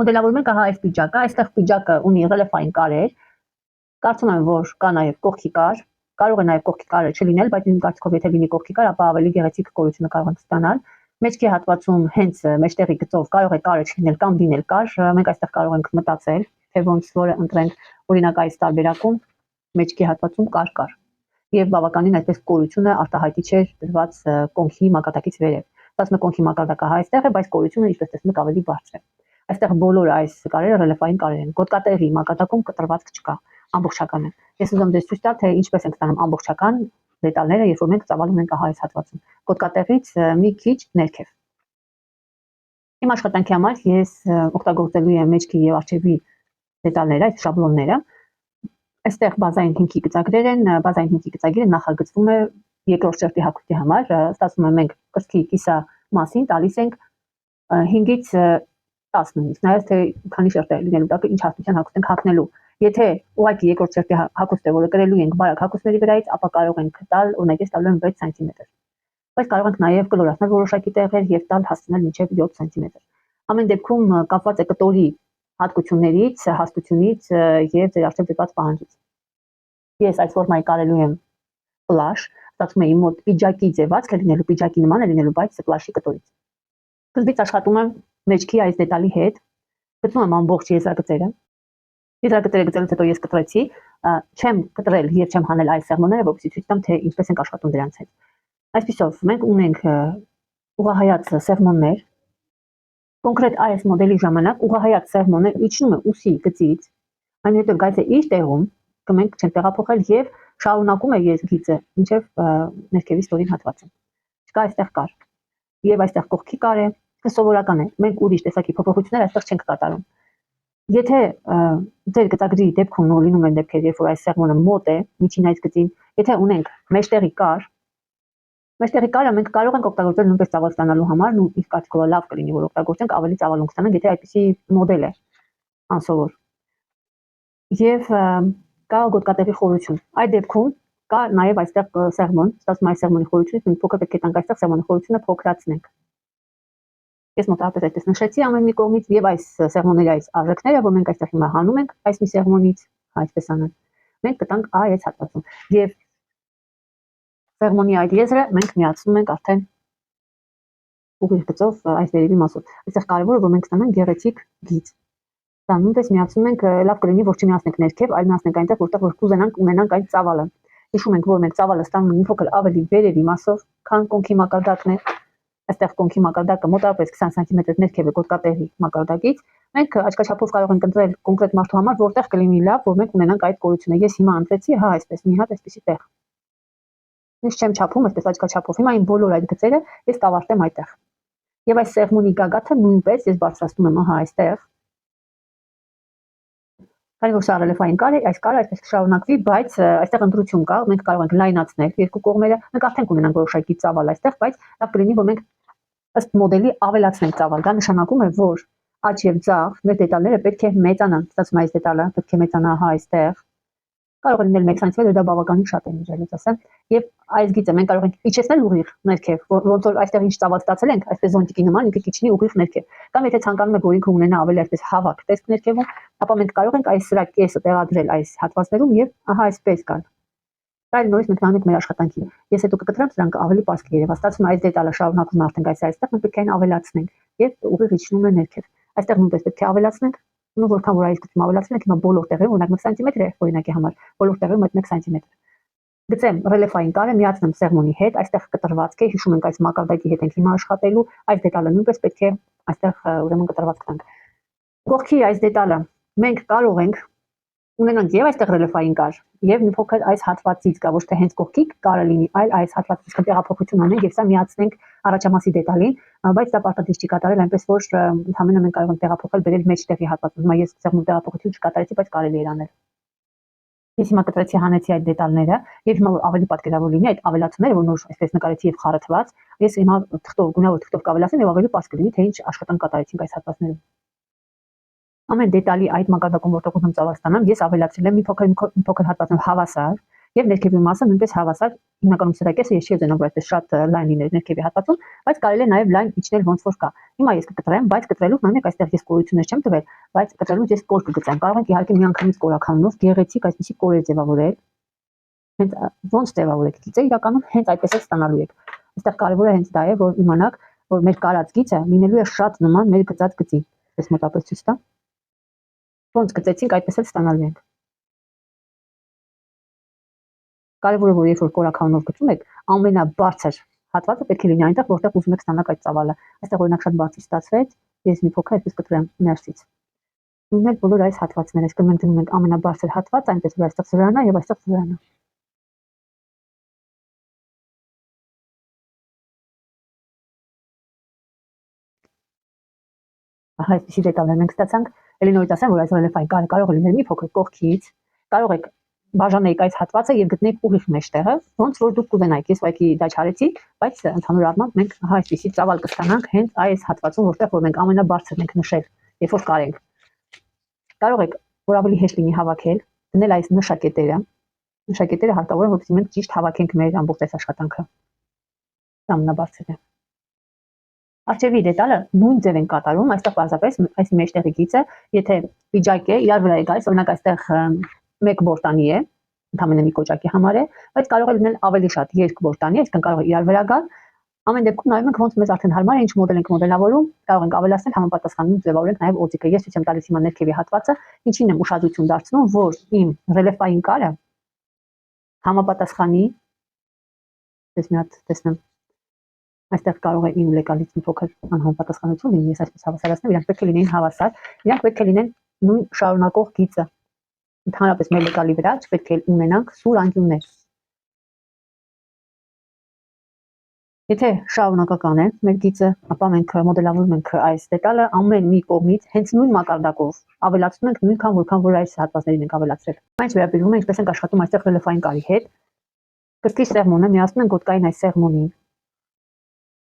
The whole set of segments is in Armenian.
Մոդելավորում ենք ահա այս պիջակը, այստեղ պիջակը ունի ռելիեֆային կարեր, կարծում եմ, որ կա նաև կողքի կար, կարող է նաև կողքի կարը չլինել, բայց իմ կարծիքով եթե լինի կողքի կար, ապա ավելի գեղեցիկ կորությունը կարող ենք ստանալ։ Մեջքի հատվածում հենց մեջտեղի գծով կարող է կարը չլինել կամ լինել կար, մենք այստեղ կարող ենք մտածել, թե ոնց որը ընտրենք, օրինակ այս տարբերակում մեջքի հատվածում կար։ Եվ բավականին այսպես կորությունը արտահայտիչ է դրված կոնքի մակարդակից վերև։ Ասում եմ կոնքի մակարդակը այստեղ է, բայց կորությունը ինչպես տեսնում եք ավելի բարձր է։ Այստեղ բոլոր այս կարերը ռելիեֆային կարեր են։ Գոտկատեղի մակարդակում կտրվածք չկա, ամբողջական է։ Ես ուզում դες ցույց տալ, թե ինչպես ենք ստանում ամբողջական դետալները, երբ որ մենք ծավալում ենք ահա այս հատվածում։ Գոտկատեղից մի քիչ ներքև։ Իմ աշխատանքի համար ես օգտագործելու եմ մեջքի եւ արջևի դետալները, այս շաբլոնները։ Այստեղ բազային հիմքի գծագրեր են, բազային հիմքի գծագիրը նախագծվում է երկրորդ շերտի հագուստի համար, ստացվում է մենք կրծքի կիսա մասին տալիս ենք 5-ից 10 նույնիսկ, նայած թե քանի շերտ է լինելու տակը, ինչ հաստության հագուստ ենք հագնելու։ Եթե ուղղակի երկրորդ շերտի հագուստ է, որը կրելու ենք բարակ հագուստների վրայից, ապա կարող ենք տալ, օրինակ ես տալու եմ 6 սանտիմետր։ Բայց կարող ենք նաև կլորացնել որոշակի տեղեր եւ տալ հասցնել մինչեւ 7 սանտիմետր։ Ամեն դեպքում կապված է կտորի հատկություններից, հաստությունից եւ ձեր արդյոք դեպած պահանջից։ Ես այս ֆորմայի կարելու եմ ֆլաշ, ստացվում է իմ մոտ պիջակի ձևացքը լինելու, պիջակի նման է լինելու, բայց ֆլաշի կտորից։ Սկզբից աշխատում եմ մեջքի այս դետալի հետ, գծում եմ ամբողջ եզրագծերը։ Եզրագծերը գծելուց հետո ես կտրեցի, չեմ կտրել եւ չեմ հանել այս սեղմոնները, որովհետեւ ցույց տամ, թե ինչպես ենք աշխատում դրանց հետ։ Այսպիսով մենք ունենք ուղղահայաց սեղմոններ։ Կոնկրետ այս մոդելի ժամանակ ուղղահայաց սեղմոնը իջնում է ուսի գծից, այնուհետև գայծը իր տեղում կմենք չեն տեղափոխել եւ շարունակում է գիծը մինչեւ ներքևի ստորին հատվածը։ Չկա այստեղ կար։ Եվ այստեղ կողքի կար է, սովորական է։ Մենք ուրիշ տեսակի փոփոխություններ այստեղ չենք կատարում։ Եթե ձեր գծագրի դեպքում լինում են դեպքեր, երբ որ այս սեղմոնը մոտ է միջին այս գծին, եթե ունենք մեջտեղի կար, մեջտեղի կարը մենք կարող ենք օգտագործել նույնպես ծավալ ստանալու համար, ու իր կարծիքով լավ կլինի, որ օգտագործենք ավելի ծավալուն կստանանք, եթե այդպիսի մոդել է անսովոր։ Եվ կա գոտկատեղի խորություն։ Այդ դեպքում կա նաև այստեղ սեղմոն, ստացվում է այս սեղմոնի խորությունից մենք փոքր պետք է տանք այստեղ սեղմոնի խորությունը փոքրացնենք։ Ես մոտավորապես այդպես նշեցի ամեն մի կողմից եւ այս սեղմոնների այս արժեքները, որ մենք այստեղ հիմա հանում ենք այս մի սեղմոնից, այսպես անենք, մենք կտանք այս հատվածում։ Եվ սեղմոնի այդ եզրը մենք միացնում ենք արդեն ուղիղ գծով այս վերևի մասով։ Այստեղ կարևորը որ մենք ստանանք գեղեցիկ գիծ։ Դա նույնպես միացնում ենք, լավ կլինի որ չմիացնենք ներքև, այլ միացնենք այնտեղ, որտեղ որ կուզենանք ունենանք այդ ծավալը։ Հիշում ենք, որ մենք ծավալը ստանում ենք մի փոքր ավելի վերևի մասով, քան կոնքի մակարդակն է։ Այստեղ կոնքի մակարդակը մոտավորապես 20 սանտիմետր ներքև է գոտկատեղի մակարդակից։ Մենք աչքաչափով կարող ենք ընտրել կոնկրետ մարդու համար, որտեղ կլինի լավ, որ մենք ունենանք այդ կորությունը։ Ես հիմա ընտրեցի, հա, այսպես մի հատ այսպեսի տեղ։ Ես չեմ չափում, այսպես աչքաչափով։ Հիմա իմ բոլոր այդ գծերը ես կավարտեմ այդտեղ։ Եվ այս սեղմոնի գագաթը նույնպես ես բարձրացնում եմ ահա այստեղ։ Քանի որ սա ռելիեֆային կար է, այս կարը այսպես կշարունակվի, բայց այստեղ ընտրություն կա, մենք կարող ենք լայնացնել երկու կողմերը, մենք արդեն կունենանք որոշակի ծավալ այստեղ, բայց լավ կլինի, որ մենք ըստ մոդելի ավելացնենք ծավալ։ Դա նշանակում է, որ աջ եւ ձախ մեր դետալները պետք է մեծանան։ Ստացվում է այս դետալը պետք է մեծանա հա այստեղ։ Կարող է լինել 1 սանտիմետր, դա բավականին շատ է միջելից ասեմ։ Եվ այս գիծը մենք կարող ենք իջեցնել ուղիղ ներքև, ոնց որ այստեղ ինչ ծավալ ստացել ենք, այսպես զոնտիկի նման ինքը իջնի ուղիղ ներքև։ Կամ եթե ցանկանում եք, որ ինքը ունենա ավելի այսպես հավաք տեսք ներքևում, ապա մենք կարող ենք այս սրա կեսը տեղադրել այս հատվածներում եւ ահա այսպես կան։ Այլ նույնիսկ մենք նայենք մեր աշխատանքի։ Ես հետո կկտրեմ սրանք ավելի պարզ կերևա։ Ստացվում է այս դետալը շարունակում արդեն այս այստեղ մենք պետք է այն ավելացնենք եւ ուղիղ իջնում է ներքև։ Այստեղ նույնպես պետք է ավելացնենք։ Ու որքան որ այս գծում ավելացնենք, հիմա բոլոր տեղերում օրինակ 1 սանտիմետր է օրինակի համար, բոլոր տեղերում այդ 1 սանտիմետր։ Գծեմ ռելիեֆային կարը միացնեմ սեղմոնի հետ, այստեղ կտրվածք է, հիշում ենք այս մակարդակի հետ ենք հիմա աշխատելու, այս դետալը նույնպես պետք է այստեղ ուրեմն կտրվածք տանք։ Կողքի այս դետալը մենք կարող ենք ունենանք եւ այստեղ ռելիեֆային կար եւ մի փոքր այս հատվածից կա ոչ թե հենց կողքի կարը լինի, այլ այս հատվածից կտեղափոխություն անենք եւ սա միացնենք առաջամասի դետալին, բայց դա պարտադիր չի կատարել, այնպես որ ընդհանրապես մենք կարող ենք տեղափոխել բերել մեջտեղի հատվածում։ Հիմա ես սեղմում տեղափոխություն չկատարեցի, բայց կարելի էր անել։ Ես հիմա կտրեցի հանեցի այդ դետալները եւ հիմա որ ավելի պատկերավոր լինի այդ ավելացումները, որ նոր այսպես նկարեցի եւ խառատված, ես հիմա թղթով գունավոր թղթով կավելացնեմ եւ ավելի պարզ կլինի թե ինչ աշխատանք կատարեցինք այս հատվածներում։ Ամեն դետալի այդ մակարդակում որտեղ ուզում ծավալ ստանամ, ես ավելացրել եմ մի փոքր հատվածով հավասար եւ ներքևի մասը նույնպես հավասար, հիմնականում սրա կեսը ես չի ուզենամ որ այդպես շատ լայն լիներ ներքևի հատվածում, բայց կարելի է նաեւ լայն իջնել ոնց որ կա։ Հիմա ես կկտրեմ, բայց կտրելուց նայեք այստեղ ես կորություններ չեմ տվել, բայց կտրելուց ես կոր կգծեմ։ Կարող ենք իհարկե միանգամից կորականով գեղեցիկ այսպիսի կորեր ձևավորել։ Հենց ոնց ձևավորեք գիծը իրականում հենց այդպես էլ ստանալու եք։ Այստեղ կարևորը հենց դա է, որ իմանաք, որ մեր կարած գիծը լինելու է շատ նման մեր գծած գծի։ Ես մոտապես ցույց տամ։ Ոնց գծեցինք, այդպես էլ ստանալու ենք։ Կարևորը որ երբ որ կորականով գծում եք, ամենաբարձր հատվածը պետք է լինի այնտեղ, որտեղ ուզում եք ստանալ այդ ծավալը։ Այստեղ օրինակ շատ բարձր ստացվեց, ես մի փոքր այսպես կտրեմ ներսից։ Նույնն էլ բոլոր այս հատվածները, այսինքն մենք դնում ենք ամենաբարձր հատված, այնպես որ այստեղ ծվրանա եւ այստեղ ծվրանա։ Ահա այսպիսի դետալներ մենք ստացանք։ Էլի նորից ասեմ, որ այս ռելիեֆային կարը կարող է լինել մի փոքր կողքից, կարող եք բաժանեիք այս հատվածը եւ գտնեիք ուղիղ մեջտեղը, ոնց որ դուք կուզենայիք։ Ես ուղղակի դա չարեցի, բայց ընդհանուր առմամբ մենք ահա այսպիսի ծավալ կստանանք հենց այս հատվածում, որտեղ որ մենք ամենաբարձրն ենք նշել, երբ որ կարենք։ Կարող եք որ ավելի հեշտ լինի հավաքել, դնել այս նշակետերը։ Նշակետերը հարկավոր է, որպեսզի մենք ճիշտ հավաքենք մեր ամբողջ այս աշխատանքը։ Դա ամենաբարձրն է։ Արջևի դետալը նույն ձև են կատարում, այստեղ պարզապես այս մեջտեղի գիծը, եթե պիջակ է, իրար վրա է գալիս, օրինակ այստեղ մեկ բորտանի է, ընդամենը մի կոճակի համար է, բայց կարող է լինել ավելի շատ երկու բորտանի, այսինքն կարող է իրար վրա գալ։ Ամեն դեպքում նայում ենք ոնց մեզ արդեն հարմար է, ինչ մոդել ենք մոդելավորում, կարող ենք ավելացնել համապատասխանում ձևավորենք նաև օձիկը։ Ես ցույց եմ տալիս հիմա ներքևի հատվածը, ինչին եմ ուշադրություն դարձնում, որ իմ ռելիեֆային կարը համապատասխանի, ես մի հատ տեսնեմ, այստեղ կարող է իմ լեկալից մի փոքր անհամապատասխանություն լինի, ես այսպես հավասարացնեմ, իրանք պետք է լինեն հավասար, իրանք պետք է լինեն նույն շարունակող գիծը։ Ընդհանրապես մեր լեկալի վրա չպետք է ունենանք սուր անկյուններ։ Եթե շարունակական է մեր գիծը, ապա մենք մոդելավորում ենք այս դետալը ամեն մի կողմից հենց նույն մակարդակով ավելացնում ենք նույնքան որքան որ այս հատվածներին ենք ավելացրել։ Այս վերաբերվում է ինչպես ենք աշխատում այստեղ ռելիեֆային կարի հետ։ Կրծքի սեղմոնը միացնում ենք գոտկային այս սեղմոնին։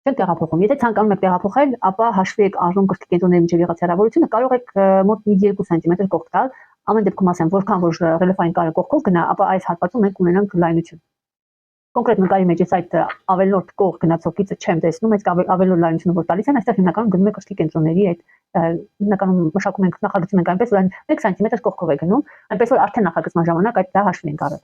Չենք տեղափոխում։ Եթե ցանկանում եք տեղափոխել, ապա հաշվի եք առնում կրծքի կենտրոնների միջև եղած հեռավորությունը, կարող եք մոտ 2 սանտիմետր կողք տալ։ Ամեն դեպքում ասեմ, որքան որ ռելիեֆային կարը կողքով գնա, ապա այս հատվածում մենք ունենանք լայնություն։ Կոնկրետ նկարի մեջ ես այդ ավելորդ կողք գնացող գիծը չեմ տեսնում, այս ավելորդ լայնությունը որ տալիս են, այստեղ հիմնականում գնում է կրծքի կենտրոնների այդ հիմնականում մշակում ենք նախագծում ենք այնպես, որ այն 1 սանտիմետր կողքով է գնում, այնպես որ արդեն նախագծման ժամանակ այդ դա հաշվի ենք առել։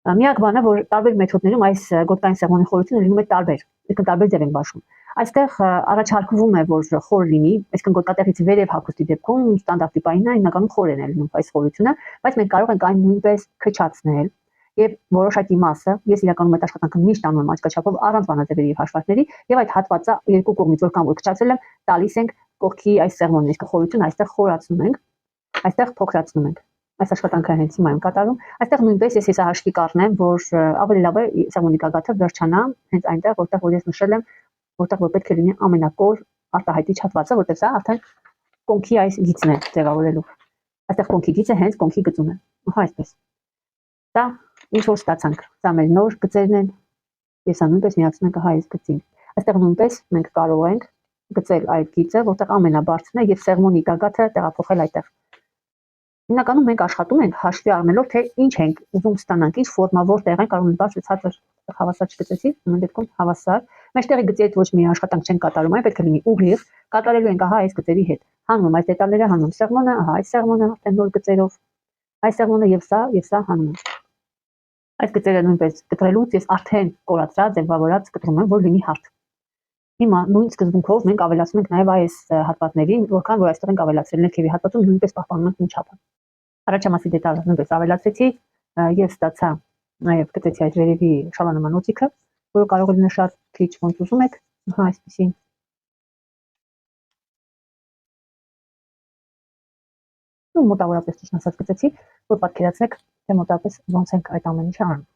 Միակ բանը, որ տարբեր մեթոդներում այս գոտկային սեղմոնի խորությունը լինում է տարբեր, այսինքն տարբեր ձև են բաշխում։ Այստեղ առաջարկվում է, որ խոր լինի, այսինքն գոտկատեղից վերև հագուստի դեպքում ստանդարտ տիպային է, հիմնականում խոր է լինում այս խորությունը, բայց մենք կարող ենք այն նույնպես քչացնել եւ որոշակի մասը, ես իրականում այդ աշխատանքը միշտ անում եմ աչքաչափով առանց բանաձևերի եւ հաշվարկների եւ այդ հատվածը երկու կողմից որքան որ քչացրել եմ, տալիս ենք կողքի այս սեղմոնը, իսկ խորությունը այստեղ խորացնում ենք, այստեղ փոքրացնում ենք։ Այս աշխատանքը հենց հիմա եմ կատարում։ Այստեղ նույնպես ես հաշվի կառնեմ, որ ավելի լավ է սեղմոնի գագաթը վերջանա հենց այնտեղ, որտեղ որ ես նշել եմ, որտեղ որ պետք է լինի ամենակոր արտահայտիչ հատվածը, որտեղ սա արդեն կոնքի այս գիծն է ձևավորելու։ Այստեղ կոնքի գիծը հենց կոնքի գծում է։ Ահա այսպես։ Դա ինչ որ ստացանք։ Սա մեր նոր գծերն են։ Ես նույնպես միացնում ենք ահա այս գծին։ Այստեղ նույնպես մենք կարող ենք գծել այդ գիծը, որտեղ ամենաբարձրն է եւ սեղմոնի գագաթը տեղափոխել այդտեղ։ Հիմնականում մենք աշխատում ենք հաշվի առնելով, թե ինչ ենք ուզում ստանանք, ինչ ֆորմա, որտեղ են կարող ենք բարձր ցածր հավասար չգծեցի, ամեն դեպքում հավասար։ Մեջտեղի գծի հետ ոչ մի աշխատանք չենք կատարում, այն պետք է լինի ուղիղ, կատարելու ենք ահա այս գծերի հետ։ Հանում այս դետալները, հանում սեղմոնը, ահա այս սեղմոնը այդտեղ նոր գծերով, այս սեղմոնը եւ սա հանում ենք։ Այս գծերը նույնպես կտրելուց ես արդեն կորացրած, ձևավորած կտրում եմ, որ լինի հարթ։ Հիմա նույն սկզբունքով մենք ավելացնում ենք նաեւ այս հատվածներին, որքան որ այստեղ ենք ավելացրել ներքևի հատվածում նույնպես պահպանում ենք նույն չափը։ Առաջամասի դետալը նույնպես ավելացրեցի եւ ստացա նաեւ գծեցի այդ վերևի շալանման օծիկը, որը կարող է լինել շատ քիչ ոնց ուզում եք, ահա այսպեսին։ Ու մոտավորապես ճիշտ ասած գծեցի, որ պատկերացնեք, թե մոտավորապես ոնց ենք այդ ամեն ինչը անում։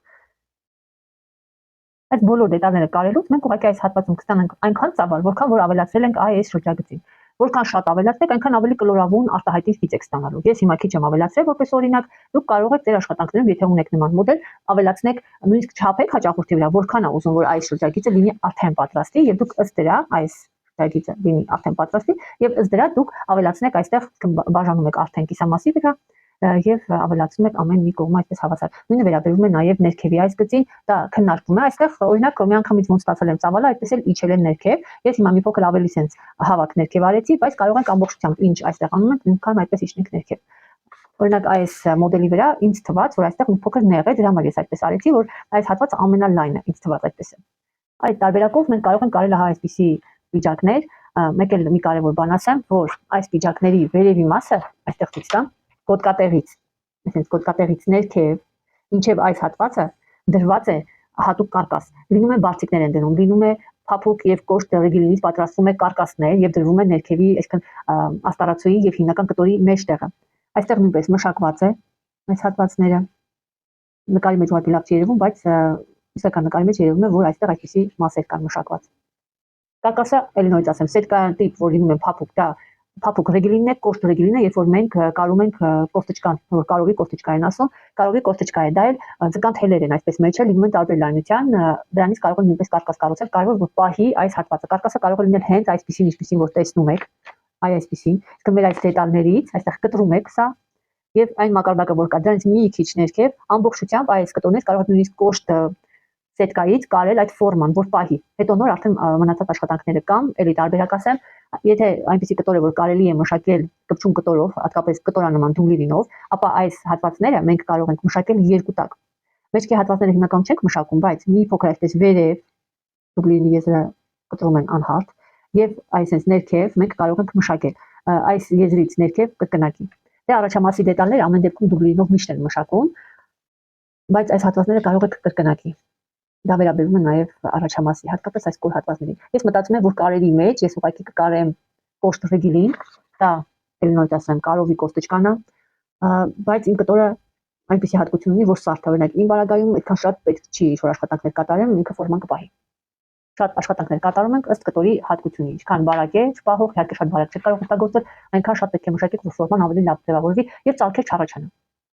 Այս բոլոր դետալները կարելուց մենք ուղղակի այս հատվածում կստանանք այնքան ծավալ, որքան որ ավելացրել ենք այս շրջագծին։ Որքան շատ ավելացնեք, այնքան ավելի կլորավուն արտահայտիչ գիծ եք ստանալու։ Ես հիմա քիչ եմ ավելացրել, որպես օրինակ, դուք կարող եք ձեր աշխատանքներում, եթե ունեք նման մոդել, ավելացնեք նույնիսկ չափեք հաճախորդի վրա, որքան է ուզում, որ այս շրջագիծը լինի արդեն պատրաստի, եւ դուք ըստ դրա այս շրջագիծը լինի արդեն պատրաստի, եւ ըստ դրա դուք ավելացնեք այստեղ բաժանում եք արդեն կիսամասի վրա, եւ ավելացնում եք ամեն մի կողմը այսպես հավասար։ Նույնը վերաբերում է նաեւ ներքևի այս գծին, դա քննարկվում է, այստեղ օրինակ միանգամից ոնց ստացել եմ ծավալը, այդպես էլ իջել են ներքև։ Ես հիմա մի փոքր ավելի sense հավաք ներքև արեցի, բայց կարող ենք ամբողջությամբ ինչ այստեղ անում ենք, նույնքան այդպես իջնենք ներքև։ Օրինակ այս մոդելի վրա ինձ թվաց, որ այստեղ մի փոքր նեղ է, դրա համար ես այդպես արեցի, որ այս հատվածը ամենալայնը ինձ թվաց այդպես է։ Այդ տարբերակով մենք կարող ենք կարել այսպիսի վիճակներ, մեկ էլ մի կարևոր բան ասեմ, որ այս վիճակների վերևի մասը, այստեղ ցույց տամ, գոտկատեղից, այսինքն գոտկատեղից ներքև, մինչև այս հատվածը դրված է հատուկ կարկաս։ Լինում է բարձիկներ են դնում, լինում է փափուկ եւ կոշտ ռեգիլինից պատրաստվում է կարկասներ եւ դրվում է ներքևի, այսինքն աստարացուի եւ հիմնական կտորի մեջտեղը։ Այստեղ նույնպես մշակված է այս հատվածները։ Նկարի մեջ ուղղակի լավ չի երևում, բայց իսկական նկարի մեջ երևում է, որ այստեղ այսպիսի մասեր կան մշակված։ Կարկասը, ելի նորից ասեմ, սետկայան տիպ, որ լինում է փափուկ, դա փափուկ ռեգիլինն է, կոշտ ռեգիլինը, երբ որ մենք կարում ենք կոստիչկան, որ կարողի կոստիչկա են ասում, կարողի կոստիչկա է, դա էլ ձկան թելեր են այսպես մեջը, լինում են տարբեր լայնության, դրանից կարող են նույնպես կարկաս կառուցել, կարևոր որ պահի այս հատվածը։ Կարկասը կարող է լինել հենց այսպիսին, ինչպիսին որ տեսնում եք, այսպիսին, իսկ մեր այս դետալներից, այստեղ կտրում եք սա, եւ այն մակարդակը, որ կա դրանից մի քիչ ներքև, ամբողջությամբ այս կտորներից կարող եք նույնիսկ կոշտ սետկայից կարել այդ ֆորման, որ պահի։ Հետո նոր արդեն մնացած աշխատանքները կամ էլի տարբերակ ասեմ, եթե այնպիսի կտոր է, որ կարելի է մշակել կպչուն կտորով, հատկապես կտորանման դուբլինով, ապա այս հատվածները մենք կարող ենք մշակել երկու տակ։ Մեջքի հատվածները հիմնականում չենք մշակում, բայց մի փոքր այսպես վերև դուբլինի եզրը կտրում են անհարթ եւ այսպես ներքև մենք կարող ենք մշակել այս եզրից ներքև կրկնակի։ Դե առաջամասի դետալները ամեն դեպքում դուբլինով միշտ են մշակում, բայց այս հատվածները կարող եք կրկնակի։ Դա վերաբերում է նաև առաջամասի, հատկապես այս կոր հատվածներին։ Ես մտածում եմ, որ կարերի մեջ ես ուղղակի կկարեմ կոշտ ռեգիլին, դա էլնոյդ ասեմ, կարովի կոստիչկանա, բայց իմ կտորը այնպիսի հատկություն ունի, որ սարդ է, օրինակ իմ բարագայում այդքան շատ պետք չի ինչ-որ աշխատանքներ կատարեմ, ինքը ֆորման կպահի։ Շատ աշխատանքներ կատարում ենք ըստ կտորի հատկությունի, ինչքան բարակ է, չպահող, իհարկե շատ բարակ չէ կարող օգտագործել, այնքան շատ պետք է մշակեք, որ ֆորման ավելի լավ ձևավորվի եւ ծալքեր չառաջանան։